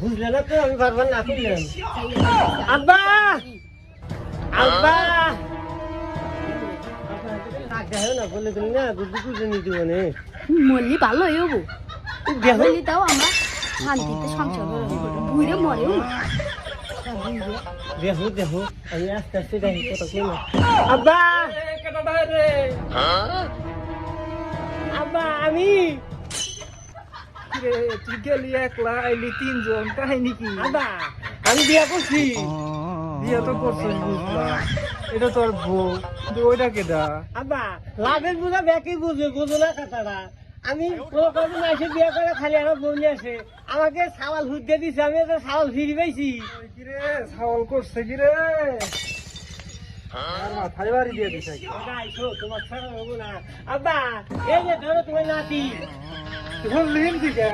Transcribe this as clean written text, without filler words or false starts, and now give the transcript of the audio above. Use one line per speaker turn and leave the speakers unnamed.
বুঝলে না তো আমি বারবার না করলাম আব্বা আব্বা না বললে তুমি না বুদ্ধি পুজো নিতে মানে
মরলি ভালো হইব দেখলি তাও আমরা শান্তিতে সংসার বুড়ে মরেও
দেখো দেখো আমি আস্তে আস্তে দেখি কথা কি না আব্বা আব্বা আমি
তুই গেলি একলা আইলি তিনজন কাহিনী কি?
আব্বা আমি বিয়া করছি
বিয়ে তো করছিস বুঝলাম, এটা তোর বউ, কিন্তু ওইটা কেডা?
আব্বা লাভের বুঝা ব্যাকি বুঝবে বুঝো না কথাটা আমি কোনো কদিন এসে বিয়ে করে খালি আমার বউ নিয়ে আসে আমাকে সাওয়াল হুদ দিয়ে দিছে আমি তো সাওয়াল ফিরি পাইছি
কিরে ছাগল করছে কিরে? মাথায় বাড়ি দিয়ে দিছে কি?
তোমার ছাড়া হবো না আব্বা এই যে ধরো তোমার নাতি
বললিম দিকে